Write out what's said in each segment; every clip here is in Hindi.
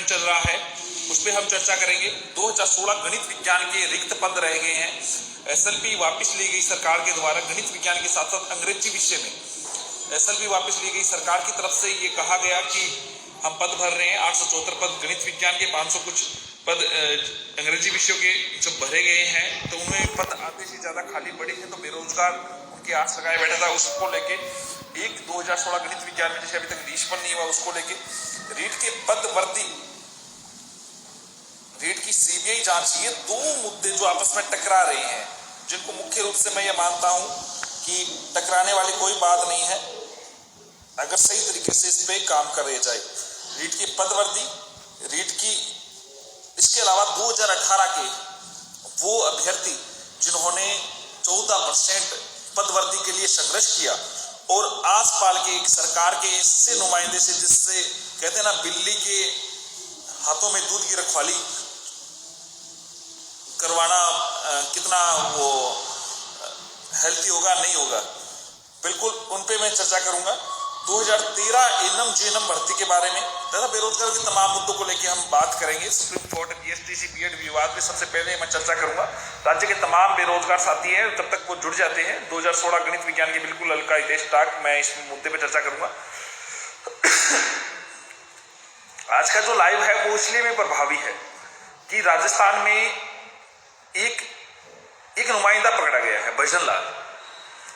चल रहा है उस पर हम चर्चा करेंगे। 2016 गणित विज्ञान के रिक्त पद रह गए हैं, एसएलपी वापस ली गई सरकार के द्वारा। गणित विज्ञान के साथ साथ अंग्रेजी विषय में एसएलपी वापस ली गई सरकार की तरफ से। ये कहा गया कि हम पद भर रहे हैं 874 पद गणित विज्ञान के, 500 कुछ पद अंग्रेजी विषयों के जब भरे गए हैं तो उनमें पद आधे से ज्यादा खाली पड़े हैं। तो बेरोजगार उनके आस लगाए बैठा था, उसको लेके 2016 गणित विज्ञान में जैसे अभी तक निष्पन्न नहीं हुआ, उसको लेके रीट के पद वर्दी, रीट की सीबीआई जांच, ये दो मुद्दे जो आपस में टकरा रहे हैं, जिनको मुख्य रूप से मैं ये मानता हूं कि टकराने वाली कोई बात नहीं है अगर सही तरीके से इस पे काम करे जाए। रीट की पदवर्दी, रीट की, इसके अलावा 2018 के वो अभ्यर्थी जिन्होंने 14% पदवर्दी के लिए संघर्ष किया और आसपाल के एक सरकार के ऐसे नुमाइंदे से, जिससे कहते हैं ना बिल्ली के हाथों में दूध की रखवाली करवाना कितना वो हेल्थी होगा, नहीं होगा, बिल्कुल उन पे मैं चर्चा करूंगा। 2013 एनम जेएनएम भर्ती के बारे में तथा बेरोजगार के तमाम मुद्दों को लेकर हम बात करेंगे। सुप्रीम कोर्ट बीएसटीसी बीएड विवाद में सबसे पहले मैं चर्चा करूंगा। राज्य के तमाम बेरोजगार साथी हैं, तब तक वो जुड़ जाते हैं। 2016 गणित विज्ञान के बिल्कुल हल्का हितेश टाक, मैं इस मुद्दे पर चर्चा करूंगा। आज का जो लाइव है वो इसलिए भी प्रभावी है कि राजस्थान में एक नुमाइंदा पकड़ा गया है, भजन लाल।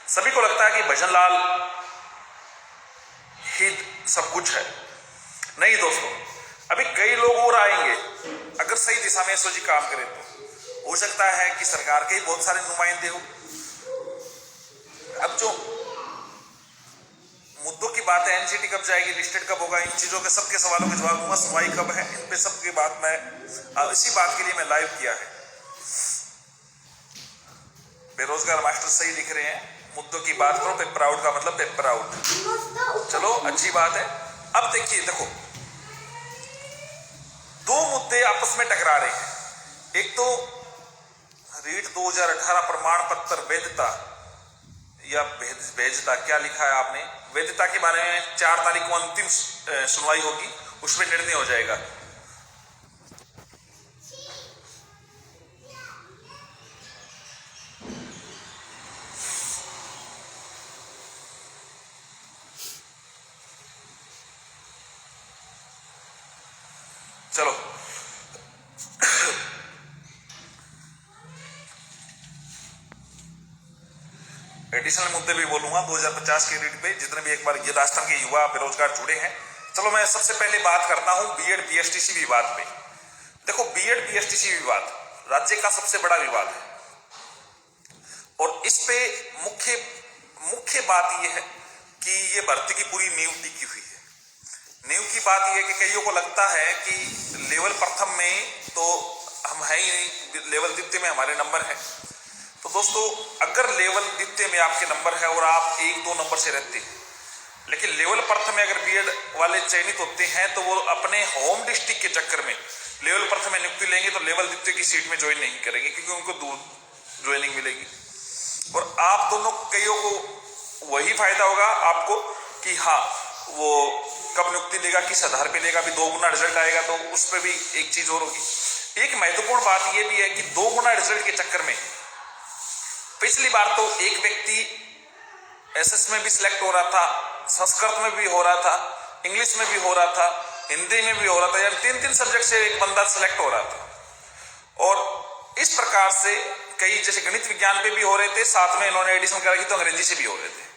सभी को लगता है कि भजन लाल ही सब कुछ है। नहीं दोस्तों, अभी कई लोग और आएंगे अगर सही दिशा में एसओजी काम करे तो। हो सकता है कि सरकार के ही बहुत सारे नुमाइंदे हो। अब जो मुद्दों की बात है, एनसीटी कब जाएगी, लिस्टेड कब होगा, इन चीजों के सबके सवालों के जवाब दूंगा। सुनवाई कब है, इन पे सबकी बात मैं इसी बात के लिए मैं लाइव किया है। बेरोजगार मास्टर सही लिख रहे हैं, मुद्दों की बात करो, पेपर आउट का मतलब पेपर आउट। चलो अच्छी बात है। अब देखिए, देखो दो मुद्दे आपस में टकरा रहे हैं। एक तो रीट 2018 प्रमाण पत्र वैधता या भेजता, क्या लिखा है आपने, वैधता के बारे में 4 तारीख को अंतिम सुनवाई होगी, उसमें निर्णय हो जाएगा। चलो एडिशनल मुद्दे भी बोलूंगा 2050 के रीट पे, जितने भी एक बार ये राजस्थान के युवा बेरोजगार जुड़े हैं। चलो मैं सबसे पहले बात करता हूं बीएड बीएसटीसी विवाद पे। देखो, बीएड बीएसटीसी विवाद राज्य का सबसे बड़ा विवाद है और इस पे मुख्य बात यह है कि ये भर्ती की पूरी नींव टिकी हुई है। नींव की बात यह है कि कईयों को लगता है कि लेवल प्रथम में तो हम है ही नहीं, लेवल द्वितीय में हमारे नंबर है। तो दोस्तों, अगर लेवल द्वितीय में आपके नंबर है और आप 1-2 नंबर से रहते हैं, लेकिन लेवल प्रथम में अगर बीएड वाले चयनित होते हैं तो वो अपने होम डिस्ट्रिक्ट के चक्कर में लेवल प्रथम में नियुक्ति लेंगे तो लेवल द्वितीय की सीट में ज्वाइन नहीं करेंगे, क्योंकि उनको दूर ज्वाइनिंग मिलेगी। और आप दोनों कईयों को वही फायदा होगा आपको कि हाँ, वो कब नियुक्ति देगा, किस आधार पे देगा, अभी 2 गुना रिजल्ट आएगा तो उस पर भी एक चीज और होगी। एक महत्वपूर्ण बात यह भी है कि 2 गुना रिजल्ट के चक्कर में पिछली बार तो एक व्यक्ति एसएस में भी सिलेक्ट हो रहा था, संस्कृत में भी हो रहा था, इंग्लिश में भी हो रहा था, हिंदी में भी हो रहा था, यानी 3-3 सब्जेक्ट से एक बंदा सिलेक्ट हो रहा था। और इस प्रकार से कई, जैसे गणित विज्ञान पे भी हो रहे थे, साथ में इन्होंने एडिशन करा की तो अंग्रेजी से भी हो रहे थे।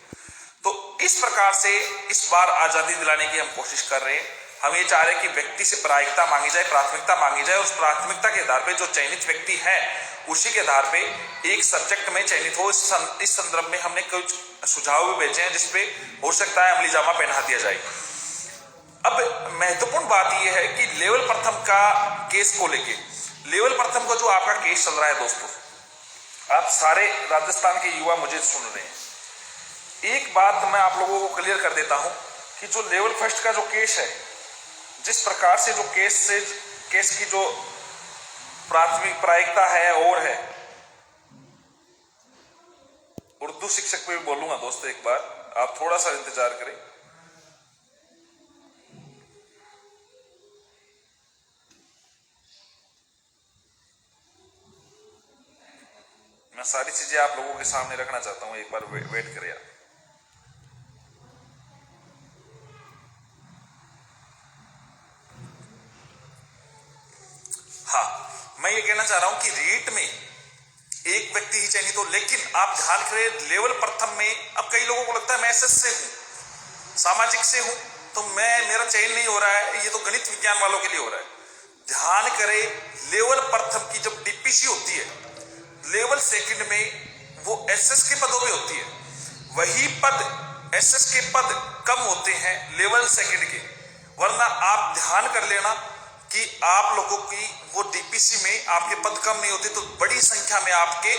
तो इस प्रकार से इस बार आजादी दिलाने की हम कोशिश कर रहे हैं। हम ये चाह रहे हैं कि व्यक्ति से प्रायिकता मांगी जाए, प्राथमिकता मांगी जाए, और उस प्राथमिकता के आधार पे जो चयनित व्यक्ति है उसी के आधार पे एक सब्जेक्ट में चयनित हो। इस संदर्भ में हमने कुछ सुझाव भी भेजे हैं जिसपे हो सकता है अमली जामा पहना दिया जाए। अब महत्वपूर्ण बात यह है कि लेवल प्रथम का केस को लेके, लेवल प्रथम का जो आपका केस चल रहा है दोस्तों, आप सारे राजस्थान के युवा मुझे सुन रहे हैं, एक बात मैं आप लोगों को क्लियर कर देता हूं कि जो लेवल फर्स्ट का जो केस है, जिस प्रकार से जो केस की जो प्राथमिक प्रायिकता है और है, उर्दू शिक्षक पे भी बोलूंगा दोस्तों, एक बार आप थोड़ा सा इंतजार करें। मैं सारी चीजें आप लोगों के सामने रखना चाहता हूं, एक बार वेट करें आप। हाँ, मैं ये कहना चाह रहा हूं कि रीट में एक व्यक्ति ही चाहिए, तो लेकिन आप ध्यान करें लेवल प्रथम में अब कई लोगों को लगता है मैं एसएस से हूं, सामाजिक से हूं, तो मेरा चयन नहीं हो रहा है, ये तो गणित विज्ञान वालों के लिए हो रहा है। ध्यान करें लेवल प्रथम की जब डीपीसी होती है, लेवल सेकंड में वो एसएस के पदों पे होती है, वही पद एसएस के पद कम होते हैं लेवल सेकंड के। वरना आप ध्यान कर लेना कि आप लोगों की वो डीपीसी में आपके पद कम नहीं होते, तो बड़ी संख्या में आपके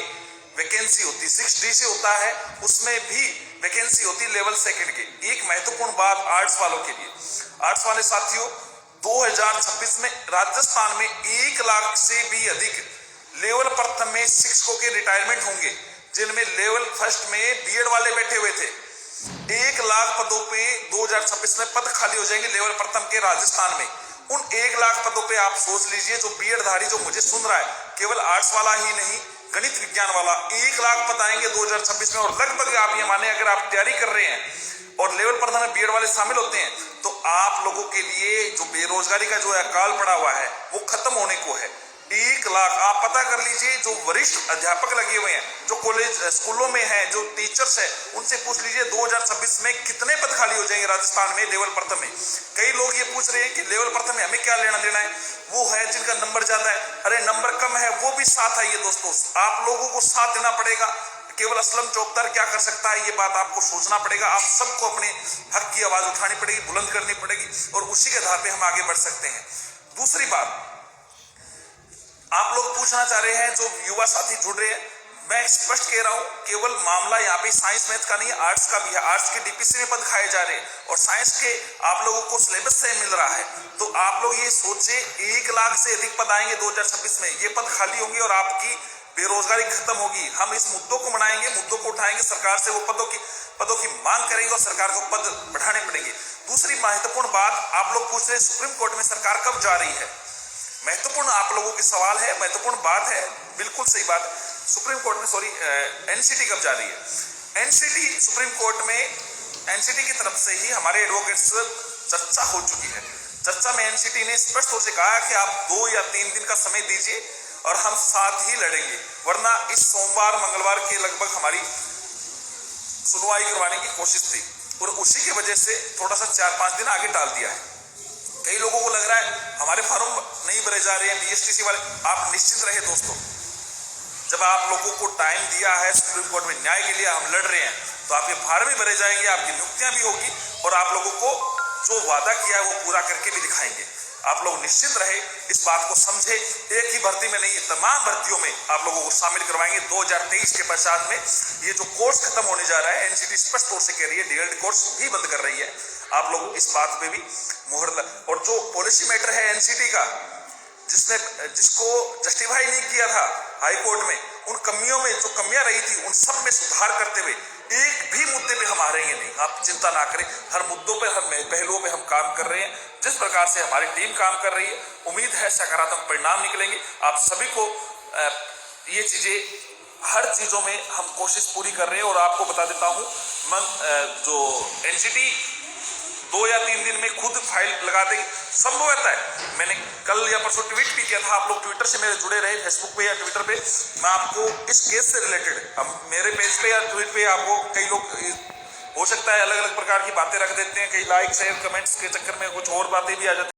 वैकेंसी होती, 6D से होता है उसमें भी वैकेंसी होती लेवल सेकंड के। एक महत्वपूर्ण बात आर्ट्स वालों के लिए, आर्ट्स वाले साथियों, 2026 में राजस्थान में 1 लाख से भी अधिक लेवल प्रथम में शिक्षकों के रिटायरमेंट होंगे, जिनमें लेवल फर्स्ट में बीएड वाले बैठे हुए थे। 1 लाख पदों पे 2026 में पद खाली हो जाएंगे लेवल प्रथम के राजस्थान में। उन 1 लाख पदों पे आप सोच लीजिए, जो बीएड धारी जो मुझे सुन रहा है, केवल आर्ट्स वाला ही नहीं, गणित विज्ञान वाला, 1 लाख पद आएंगे 2026 में। और लगभग आप ये माने, अगर आप तैयारी कर रहे हैं और लेवल प्रथम में बीएड वाले शामिल होते हैं, तो आप लोगों के लिए जो बेरोजगारी का जो अकाल पड़ा हुआ है वो खत्म होने को है। 1 लाख आप पता कर लीजिए, जो वरिष्ठ अध्यापक लगे हुए हैं, जो कॉलेज स्कूलों में हैं, जो टीचर्स हैं, उनसे पूछ लीजिए 2026 में कितने पद खाली हो जाएंगे राजस्थान में लेवल प्रथम में। कई लोग ये पूछ रहे हैं कि लेवल प्रथम में हमें क्या लेना देना है, वो है जिनका नंबर ज्यादा है। अरे नंबर कम है वो भी साथ आइए दोस्तों, आप लोगों को साथ देना पड़ेगा। केवल असलम चौकदार क्या कर सकता है, ये बात आपको सोचना पड़ेगा। आप सबको अपने हक की आवाज उठानी पड़ेगी, बुलंद करनी पड़ेगी, और उसी के आधार पे हम आगे बढ़ सकते हैं। दूसरी बात, आप लोग पूछना चाह रहे हैं, जो युवा साथी जुड़ रहे हैं, मैं स्पष्ट कह रहा हूं, केवल मामला यहाँ पे साइंस मैथ का नहीं है, आर्ट्स का भी है। आर्ट्स के डीपीसी में पद खाए जा रहे हैं और साइंस के आप लोगों को सिलेबस से मिल रहा है। तो आप लोग ये सोचे 1 लाख से अधिक पद आएंगे 2026 में, ये पद खाली होंगे और आपकी बेरोजगारी खत्म होगी। हम इस मुद्दों को मनाएंगे, मुद्दों को उठाएंगे, सरकार से वो पदों की मांग करेंगे और सरकार को पद बढ़ाने पड़ेंगे। दूसरी महत्वपूर्ण बात, आप लोग पूछ रहे हैं सुप्रीम कोर्ट में सरकार कब जा रही है। महत्वपूर्ण आप लोगों के सवाल है, महत्वपूर्ण बात है, बिल्कुल सही बात। सुप्रीम कोर्ट में एनसीटी कब जा रही है। एनसीटी सुप्रीम कोर्ट में एनसीटी की तरफ से ही हमारे एडवोकेट्स चर्चा हो चुकी है। चर्चा में एनसीटी ने स्पष्ट तौर से कहा कि आप 2 या 3 दिन का समय दीजिए और हम साथ ही लड़ेंगे, वरना इस सोमवार मंगलवार के लगभग हमारी सुनवाई करवाने की कोशिश थी और उसी की वजह से थोड़ा सा 4-5 दिन आगे टाल दिया है। कई लोगों को लग रहा है हमारे फॉर्म नहीं भरे जा रहे हैं बीएसटीसी वाले, आप निश्चिंत रहे दोस्तों, जब आप लोगों को टाइम दिया है सुप्रीम कोर्ट में न्याय के लिए, हम लड़ रहे हैं, तो आपके फार्म भी भरे जाएंगे, आपकी नियुक्तियां भी होगी और आप लोगों को जो वादा किया है वो पूरा करके भी दिखाएंगे। आप लोग निश्चिंत रहे, इस बात को समझे। एक ही भर्ती में नहीं, तमाम भर्तियों में आप लोगों को शामिल करवाएंगे। 2023 के पश्चात में ये जो कोर्स खत्म होने जा रहा है, एनसीटी स्पष्ट तौर से कह रही है, डीएलएड कोर्स भी बंद कर रही है। आप लोग इस बात पे भी मुहर, और जो पॉलिसी मैटर है एनसीटी का, जिसको जस्टिफाई नहीं किया था हाई कोर्ट में, उन कमियों में जो कमियां रही थी उन सब में सुधार करते हुए एक भी मुद्दे पे हम हारेंगे नहीं, आप चिंता ना करें। हर मुद्दों पे, हर पहलुओं पे हम काम कर रहे हैं। जिस प्रकार से हमारी टीम काम कर रही है, उम्मीद है सकारात्मक परिणाम निकलेंगे। आप सभी को ये चीजें, हर चीजों में हम कोशिश पूरी कर रहे हैं। और आपको बता देता हूं, जो एनसीटी 2 या 3 दिन में खुद फाइल लगा देगी, संभवतः है। मैंने कल या परसों ट्वीट भी किया था, आप लोग ट्विटर से मेरे जुड़े रहे, फेसबुक पे या ट्विटर पे, मैं आपको इस केस से रिलेटेड, हम मेरे पेज पे या ट्वीट पे आपको, कई लोग हो सकता है अलग अलग प्रकार की बातें रख देते हैं, कई लाइक शेयर कमेंट्स के चक्कर में कुछ और बातें भी आ जाती है।